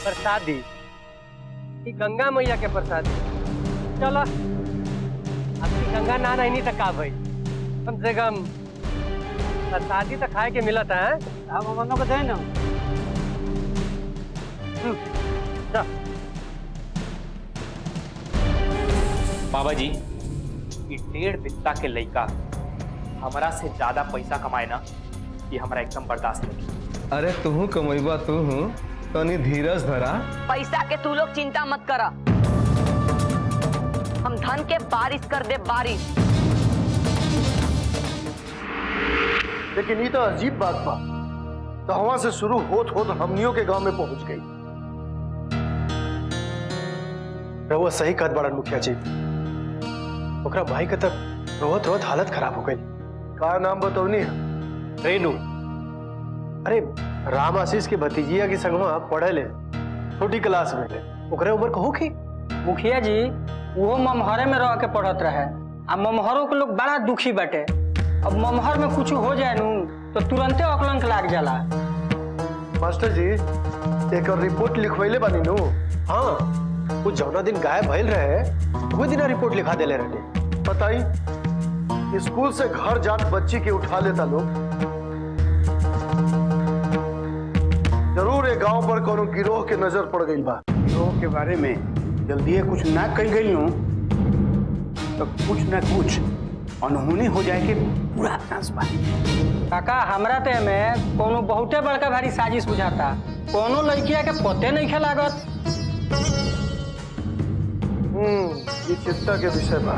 प्रसादी कि गंगा मैया के प्रसादी। चलो अब गंगा ना नहीं तो का भाई, कम से कम प्रसादी तो खाए के मिला था। आप हमनों को दें ना। बाबा जी, ये 1.5 बित्ता के लड़का हमारा से ज्यादा पैसा कमाए ना, ये हमारा एकदम बर्दाश्त नहीं। अरे तू कमैबा तू तनी धीरज धरा। पैसा के तू लोग चिंता मत करा, हम धन के बारिश कर दे बारिश। लेकिन ये तो अजीब बात बा, दहवा से शुरू होत हमनियों के गांव में पहुंच गई। रहुआ सही कहत बाड़न मुखिया जी, ओकरा भाई के तक रोहत रोहत हालत खराब हो गई। का नाम बतौनी है? रेनू। अरे राम आशीष के भतीजिया की संगमा पढ़े ले, छोटी क्लास में ले, ओकरे उम्र को होखी। मुखिया जी वो ममहरे में रह के पढ़त रहे, आ ममहरों के लोग बड़ा दुखी बाटे। अब ममहर में कुछ हो जाए नू तो तुरंते अकलंक लाग जाला। मास्टर जी एक और रिपोर्ट लिखवाइले बानी नू। हाँ, वो जौना दिन गायब भइल रहे वो दिन रिपोर्ट लिखा देले रहे। बताई, स्कूल से घर जात बच्ची के उठा लेता लोग। जरूर एक गांव पर कोनो गिरोह के नजर पड़ गई बा। गिरोह के बारे में जल्दी कुछ ना कल गई हूँ तो कुछ ना कुछ अनहोनी हो जाए के पूरा चांस बा। काका हमरा ते में कोनो बहुते बड़का भारी साजिश बुझाता, कोनो लड़किया के पते नहीं खे लागत। ये चिंता के विषय बा।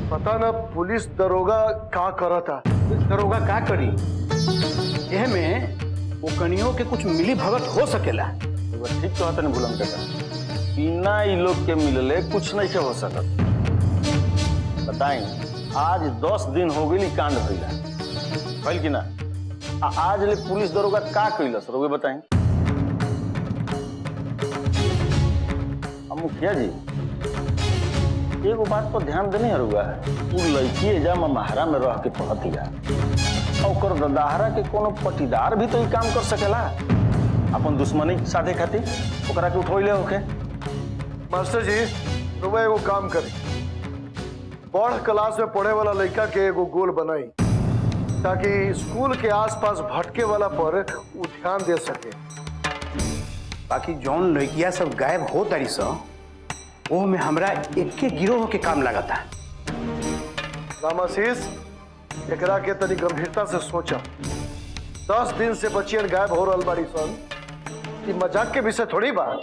पता ना पुलिस दरोगा का करा था। दरोगा का करी, यह में वो कनियों के कुछ मिली भगत हो सकेला। ठीक कहते नहीं बुलंद काका, बिना इ लोग के मिलले कुछ नहीं के हो सकत। बताई, आज 10 दिन हो गई कांड भइला, भइल कि ना? आज ले पुलिस दरोगा का कैलस रोगे बताई। मुखिया जी एगो बात पर ध्यान देने हरुआ है, वो लड़की एजा महारा में रह के पढ़तिया, और ददाहरा के कोनो पटीदार भी तो ये काम कर सकेला अपन दुश्मनी साधे खातिर ओकरा के उठोइले होके। मास्टर जी रुआ एगो काम करी, बड़ क्लास में पढ़े वाला लड़का के एगो गोल बनाई ताकि स्कूल के आसपास भटके वाला पर वो ध्यान दे सके। बाकी जौन लड़किया सब गायब हो तारी सो वो में हमरा एक गिरोह के काम लगता। रामाशीष एकरा के तनी गंभीरता से सोचा। 10 दिन से बच्चियन गायब हो रहा बाड़ी सन, कि मजाक के विषय थोड़ी बात।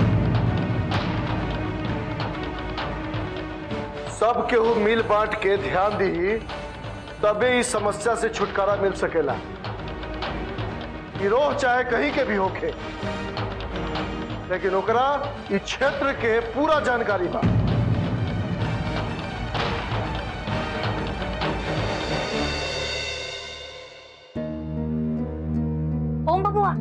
सब केहू मिल बांट के ध्यान दी तबे इस समस्या से छुटकारा मिल सकेला। गिरोह चाहे कहीं के भी होके, लेकिन ओकरा इस क्षेत्र के पूरा जानकारी बा। ओम बबुआ,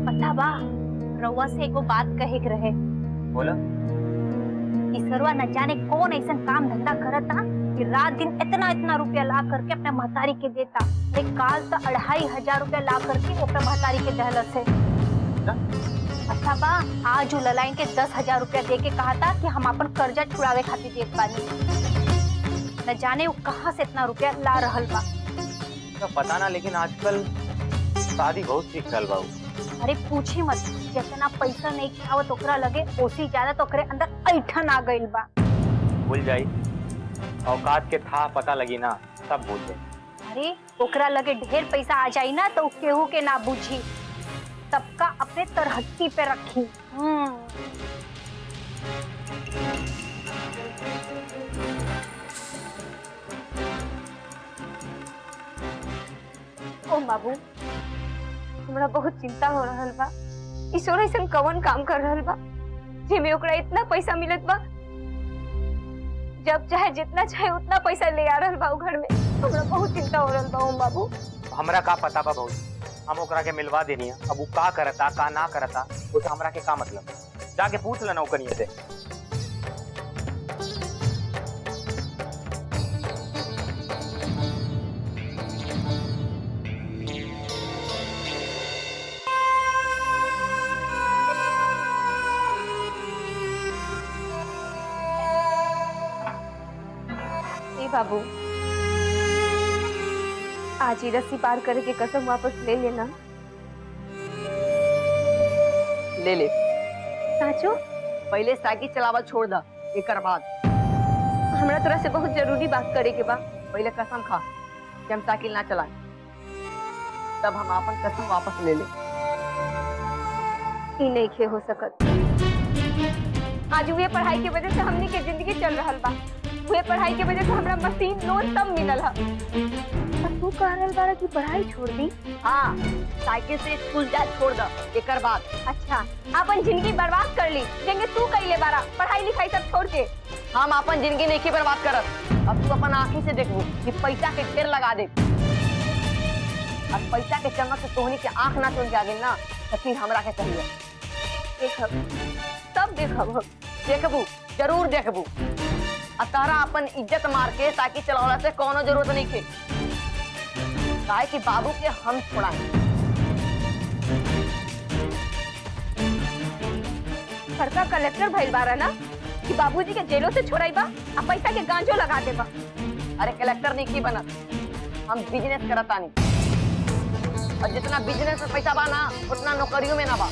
पता बा रउआ से एगो बात कहे के रहे। बोला। ईश्वरवा न जाने कौन ऐसा काम धंधा करता कि रात दिन इतना इतना रुपया ला करके अपने महतारी के देता। एक काल तो 2500 रुपया ला करके वो अपने महतारी के दहलत से। अच्छा बा, आज ललाइन के 10,000 रुपया दे के कहा था कि हम अपन कर्जा छुड़ावे खातिर देत बानी। न जाने वो कहाँ से इतना रुपया ला रहल बा। तो पता ना, लेकिन आजकल शादी बहुत सीख रहल बा। अरे पूछी मत, जितना पैसा नहीं आवत ओकरा लगे ओसी ज्यादा तो ओकरे अंदर ऐठन आ गइल बा। भूल जाई, औकात के था पता लगी ना सब भूल जाई। अरे ओकरा लगे ढेर पैसा आ जाई ना तो केहू के ना बुझी, सबका अपने तरहत्ती पे रखी। ओ बाबू, हमरा बहुत चिंता हो रहल बा। ईश्वर ऐसा कवन काम कर रहल बा जेमे ओकरा इतना पैसा मिलत बा। जब चाहे जितना चाहे उतना पैसा ले आ रहल बा घर में। हमरा बहुत चिंता हो रहल बा ओम बाबू। हमरा का पता बा भौजी, हम ओकरा के मिलवा देनी है। अब वो का करता का ना करता वो तो हमरा के का मतलब, जाके पूछ लेना ओकनिए से। बाबू, आज ही रस्सी पार करे के कसम वापस ले लेना। ले ले। साचो? पहले साइकिल चलावल छोड़ दा, एकर बाद हमरा तोरा से बहुत जरूरी बात करे के बा। पहले कसम खा कि हम साइकिल ना चलाएं, तब हम अपन कसम वापस ले ले। ई नहीं खे हो सकत। आज हुए पढ़ाई के वजह से हमनी के जिंदगी चल रहल बा। हुए पढ़ाई के वजह से हमरा मशीन लोन सब मिलल है। तू कह रहल बाड़ा कि पढ़ाई छोड़ दी? हाँ, साइकिल से स्कूल जा छोड़ दा, एकर बाद। अच्छा, अपन जिंदगी बर्बाद कर ली जेंगे तू कइले बाड़ा, पढ़ाई लिखाई सब छोड़ के। हम अपन जिंदगी नहीं की बर्बाद करत। अब तू अपन आँखी से देखबू कि पैसा के ढेर लगा दे, और पैसा के चमक से तोहनी के आँख ना चुन जागे ना, तो फिर हमरा के कहिए। देखब, सब देखब, देखबू, जरूर देखबू। और तारा अपन इज्जत मार के साइकिल चलावला से कोनो जरूरत नहीं के, काहे कि बाबू के हम छोड़ाएं। सरकार कलेक्टर भइल बारा ना कि बाबूजी के जेलों से छोड़ाइबा आ पैसा के गांजो लगा देबा। अरे कलेक्टर नहीं की बनत, हम बिजनेस करतानी, और जितना बिजनेस में पैसा बा ना उतना नौकरियों में ना बा।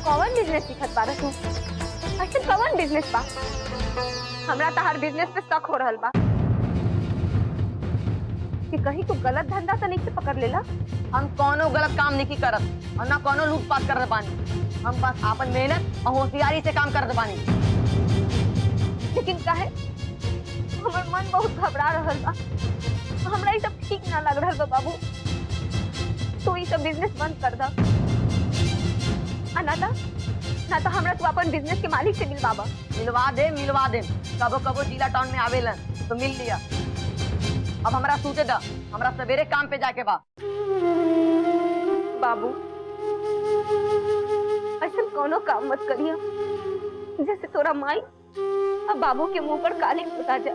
कौन बिजनेस सीखत बारा तू? अच्छा, कौन बिजनेस बा? हमरा तहार बिजनेस पे शक हो रहल बा कि कहीं तू गलत धंधा तो नहीं से पकड़ लेला। हम कोनो गलत काम नहीं करत और ना कोनो लूटपाट कर बानी। हम बस आपन मेहनत और होशियारी से काम कर बानी। लेकिन काहे हमर मन बहुत घबरा रहल बा। हमरा ये सब ठीक ना लग रहल बा बाबू। तू ये सब बिजनेस बंद कर दा। ना तो हमरा तू अपन बिजनेस के मालिक से मिलवाबा। मिलवा दे। कबो कबो जिला टाउन में आवेलन तो मिल लिया। अब हमरा सूते दा, हमरा सवेरे काम पे जाके बा। बाबू, ऐसा कोनो काम मत करिया जैसे तोरा माई अब बाबू के मुंह पर कालिक उतार जा।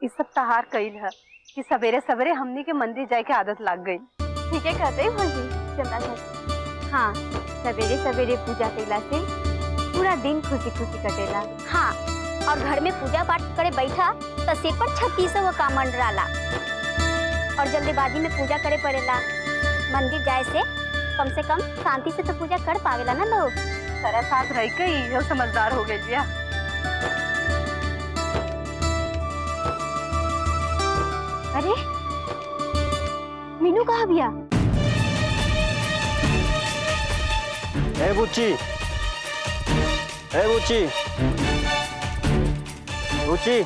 इस सब तहार कइल है कि सवेरे सवेरे हमनी के मंदिर जाए के आदत लग गई। ठीक है कहते हैं भौजी, चला जा। हाँ, सवेरे सवेरे पूजा कैला से पूरा दिन खुशी खुशी कटेला। हाँ, और घर में पूजा पाठ करे बैठा तो सिर पर 3600 का मंडराला, और जल्दीबाजी में पूजा करे पड़ेला। मंदिर जाए से कम शांति से तो पूजा कर पावेला ना लोग। तेरा साथ रह के ही समझदार हो गई बिया। अरे मीनू कहाँ बिया? ए बुच्ची, ए बुच्ची, बुच्ची,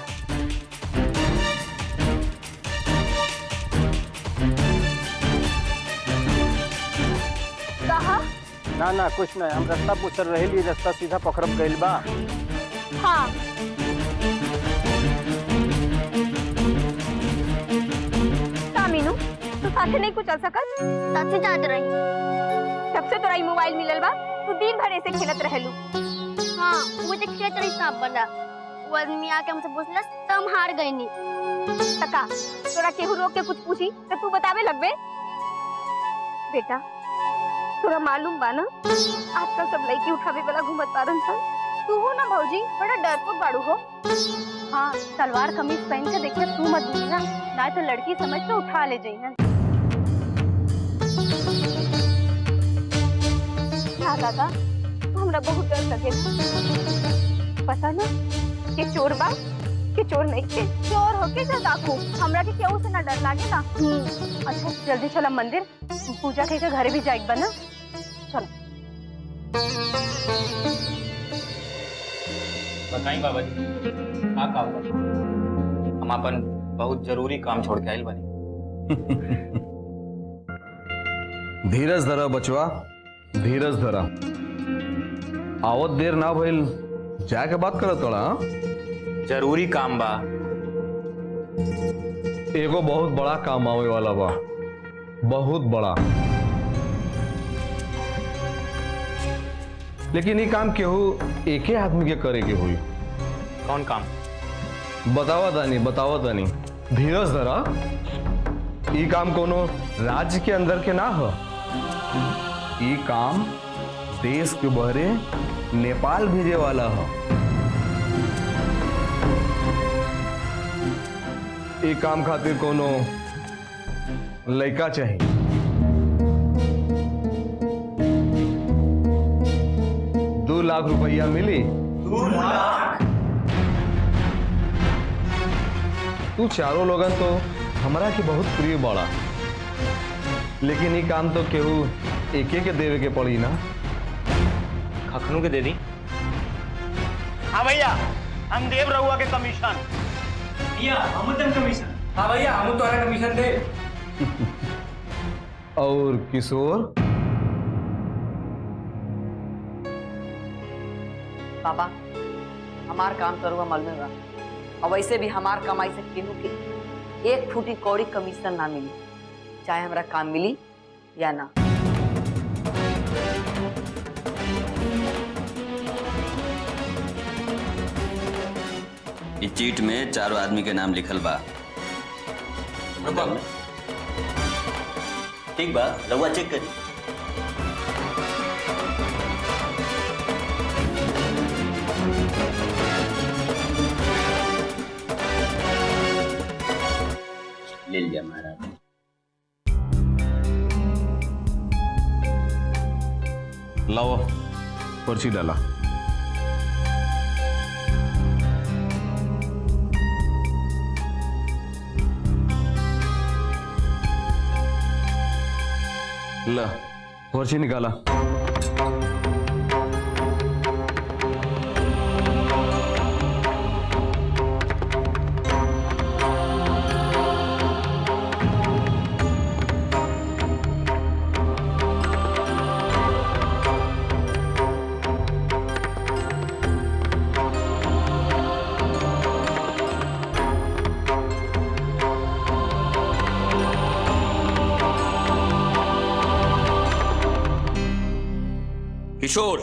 कहा? ना कुछ नहीं, हम रास्ता पूछ रहे लिए, रास्ता सीधा पकड़ब गइल बा। हाँ, मीनू तू साथे नहीं कुछ चल सकत? साथे जात रही। जब से तोरा मोबाइल मिलल बा तू दिन भर ऐसे खेलत रहेलू। हाँ, वो तो खेत रही सांप बना। वो आदमी आके हमसे पूछला तम हार गई नी। तका तोरा केहू रोक के कुछ पूछी तो तू बतावे लगबे? बेटा, तोरा मालूम बा ना आजकल सब लड़की उठावे वाला घूमत बारन सन। तू हो ना भौजी, बड़ा डरपोक बाड़ू हो। हाँ, सलवार कमीज पहन के देखिए तू मत भूलना, ना तो लड़की समझ के उठा ले जाई है। हाँ दादा, हमरा बहुत डर लगे। पता ना कि चोर बा कि चोर नहीं के। चोर होके जा डाकू, हमरा के केहू से ना डर लागे ना। अच्छा जल्दी चला मंदिर, पूजा के घर भी जाएगा बना। चलो। बताई बाबा जी, का काम बा? हम अपन बहुत जरूरी काम छोड़ के आइल बानी। धीरज धरा बचवा, धीरज धरा। आवत देर ना भइल, जाके बात करत तोड़ा। जरूरी काम बा। एगो बहुत बड़ा काम आवे वाला बा, बहुत बड़ा। लेकिन ये काम केहू एके आदमी के करे के हुई। कौन काम? बतावा तानी धीरज धरा। ये काम कोनो राज्य के अंदर के ना हो, ये काम देश के बहरे नेपाल भेजे वाला हो। ये काम खातिर कोनो लड़का चाहिए। 2 लाख रुपया मिली। 2 लाख? तू चारों लोगन तो हमारा के बहुत प्रिय बड़ा, लेकिन ये काम तो केहू एके के देवे के पड़ी ना। खखनू के दे दी। हाँ भैया, हम देव रहुआ के कमीशन। भैया हम तुम कमीशन। हाँ भैया हम तुम्हारा कमीशन दे। और किशोर? बाबा हमार काम करूँगा मालूम बा, और वैसे भी हमार कमाई से केहू के 1 फूटी कौड़ी कमीशन ना मिली, चाहे हमारा काम मिली या ना। इस चीट में 4 आदमी के नाम लिखल बा। ठीक बा, रउआ चेक करी। ले लिया महाराज। लाओ पर्ची डाला। ला पर्ची निकाला। किशोर,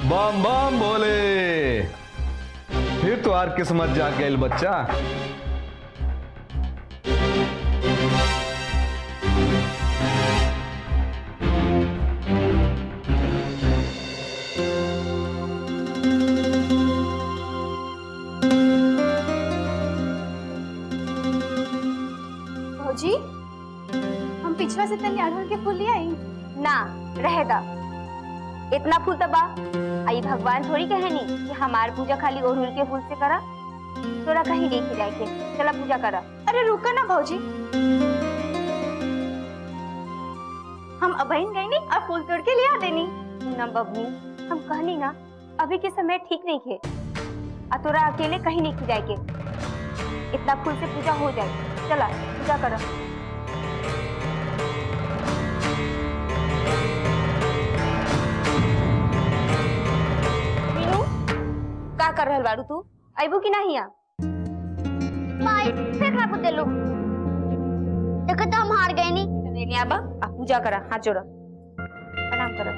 बम बम बोले। फिर तो यार किस्मत जाग गई बच्चा। भौजी हम पिछवा से तनी अड़हुल के फूल ले आई ना, रहे दा। इतना फूल तो बा, आई भगवान थोड़ी कहनी कि हमार पूजा खाली अड़हुल के फूल से करा। तोरा कहीं लेके जाके चला पूजा करा। अरे रुका ना भौजी, हम अबहिन गई नहीं और फूल तोड़ के ले आ देनी ना। बबनी हम कहनी ना अभी के समय ठीक नहीं खे, और तोरा अकेले कहीं नहीं जाए के। इतना फूल से पूजा हो जाए, चला पूजा करा। मीनू का कर रहल बारू तू? आइबू कि नहीं? माई फेंकना पुते लो, देखो तो हम हार गए नहीं। चले नहीं आबा, आ पूजा करा, हाथ जोड़ा, प्रणाम करा।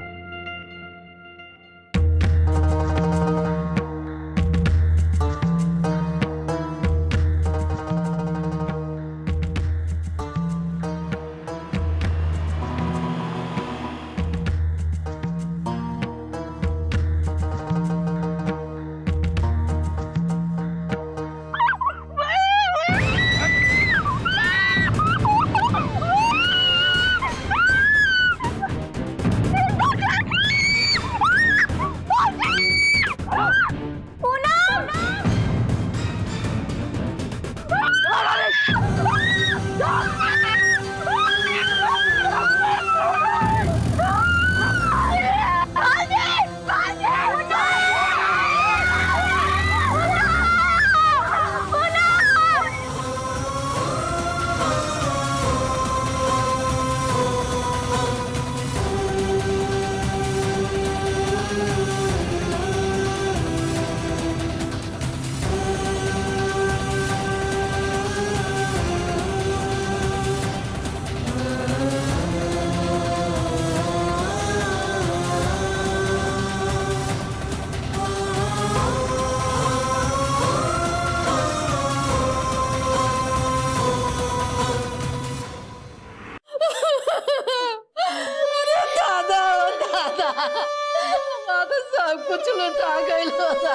दादा सब कुछ लुटा गई दादा।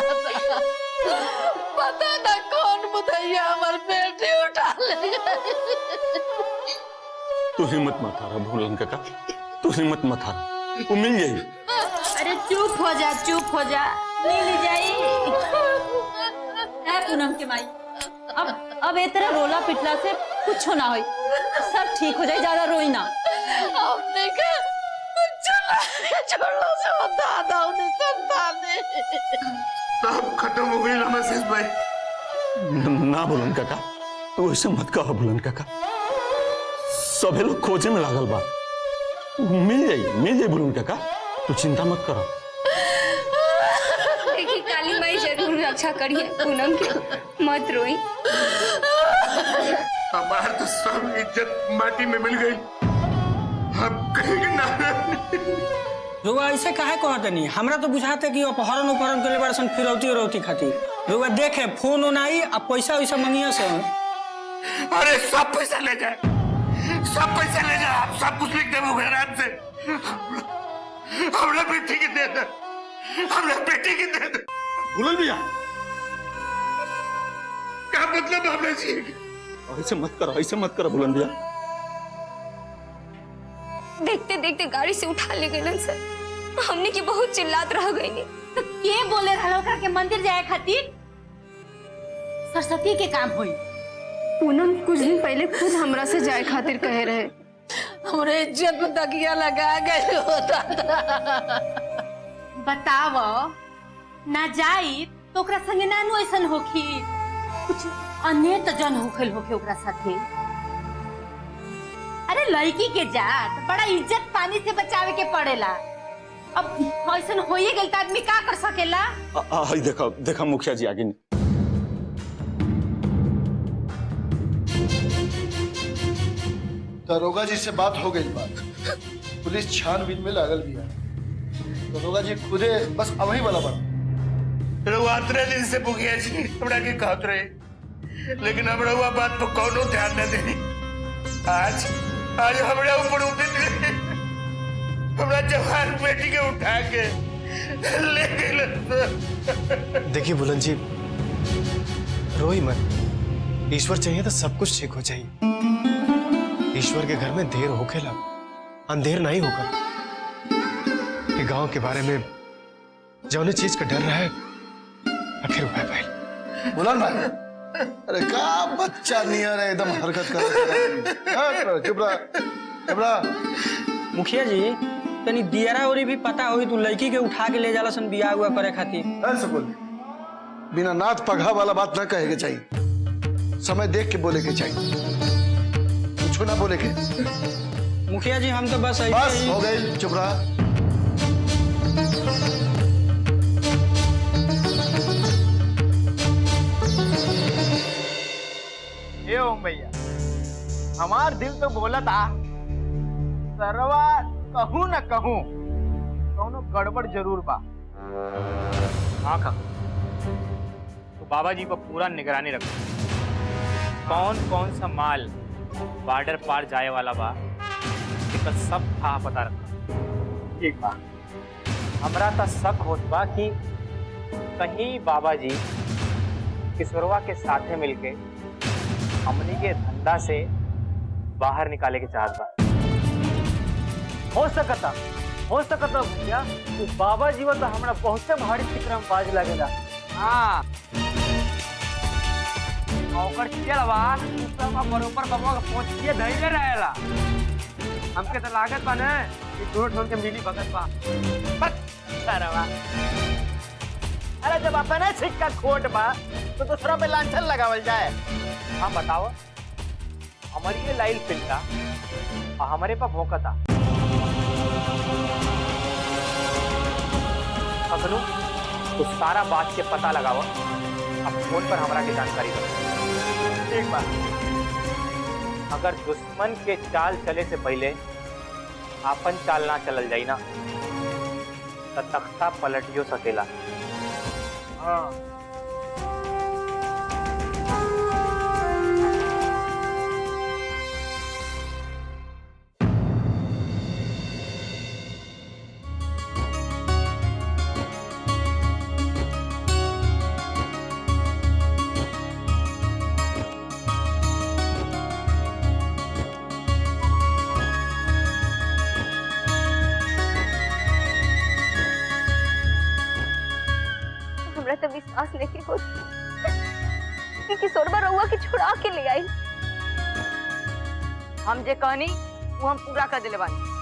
पता न कौन बुधैया हमार बेटी उठा ले गई। तू हिम्मत मत हारा भूलन काका, तू हिम्मत मत हारा, वो मिल जाएगी। अरे चुप हो जा, मिल जाई। है पूनम के माई, अब ए तरह रोला पिटला से कुछ ना होई, सब ठीक हो जाए, ज्यादा रोई ना। हमने का छोड़ो से दादा उन्हें संताने सब खत्म हो गई रामाशीष भाई। ना भूलन काका, तू ऐसे मत कहा भूलन काका, सभी लोग खोजे में लागल बा, मिल जाई भूलन काका, तू चिंता मत करो। देखिए काली माई जरूर रक्षा करिए पूनम की, मत रोई। हमार तो सब इज्जत माटी में मिल गई, अब कहेंगे ना। रुआ ऐसे काहे कहते नहीं, हमरा तो बुझाते कि अपहरण के लिए बड़ा सन फिरौती खातिर। रुआ देखे फोन ओन आई, अब पैसा वैसा मंगिया से। अरे सब पैसा ले जाए, सब पैसा ले जाए, आप सब कुछ लिख दे मुखरान से। हमरा बेटी की दे दे, हमरा बेटी की दे दे। भूलन भैया क्या मतलब हमने जी? ऐसे मत करो भूलन भैया। देखते देखते गाड़ी से उठा ले गए सर, हमने की बहुत चिल्लात रह गई। तो के बोले रहलो ओकरा के मंदिर जाए खातिर? सरस्वती के काम होई। पूनम कुछ दिन पहले खुद हमरा से जाए खातिर कहे रहे। हमरे इज्जत में दगिया लगा गए हो दादा। बताओ ना जाई तो ओकरा संगे नानू ऐसन होखी, कुछ अन्य तो जन होखे ओकरा साथे। अरे लड़की के जात बड़ा इज्जत पानी से बचावे के पड़ेला। अब ऐसन होइए गेल त आदमी का कर सकेला? हाय देखा मुखिया जी आगे। दरोगा जी से बात हो गई, पुलिस छानबीन में लागल भी है। दरोगा जी खुदे बस अवही वाला बना। रउआतरे दिन से मुखिया जी हमरा के कहत रहे, लेकिन हमरा हुआ बात पर कौनो ध्यान न देनी। आज हमरा ऊपर उठित गए, हमरा जवान बेटी के उठा के ले गए। देखिए बुलंद जी, रोई मत, ईश्वर चाहिए तो सब कुछ ठीक हो जाए। ईश्वर के घर में देर होखेला, अंधेर नहीं होगा। ये गांव के बारे में जौने चीज का डर रहा है, आखिर उपाय भाई। बुलंद भाई, अरे का बच्चा नियर है, एकदम हरकत कर। चुप रहा। मुखिया जी तनी दियरा ओरी भी पता होई तू लड़की के उठा के ले जाला सन बियाह हुआ करे खातिर। सकूल बिना नाथ पगहा वाला बात ना कहे के चाहिए, समय देख के बोले के चाहिए, कुछ ना बोले के। मुखिया जी हम तो बस हो गई, चुप रहा। ये ओम भैया, हमार दिल तो बोला था सरवा कहूं न कहूं दोनों गड़बड़ जरूर बा। हाँ का तो बाबा जी को पूरा निगरानी रखो, कौन सा माल बॉर्डर पार जाए वाला बा, इसका सब था पता रखो। ठीक बा। हमरा तो शक होत बा कि कहीं बाबा जी किशोरवा के साथे मिलके हमनी के धंधा से बाहर निकाले के चाहत बा। हो सकता भैया, तो बाबा जीवन तो हमरा बहुते भारी फिक्रम बाज लगेला। हाँ ओकर चलवा सब बरोबर बाबा के पहुंचिए धइले रहेला। हमके तो लागत बा ना कि दोनों ठोन के मिली भगत बा। बस सरवा, अरे जब अपने सिक्का खोट बा तो दूसरा पे लांछन लगावल जाए। हाँ बताओ, हमारी ये लाइल पिलता और हमारे पास भौंकता। अगलू तो सारा बात के पता लगाओ, अब फोन पर हमारा की जानकारी दो। एक बार अगर दुश्मन के चाल चले से पहले आपन चाल ना चलल जाई ना तो तख्ता पलटियो सकेला। हाँ हमरा तो विश्वास नहीं हो कि किशोरबा रउआ के छुड़ा के ले आई। हम जे कहनी वो हम पूरा कर दिले बानी।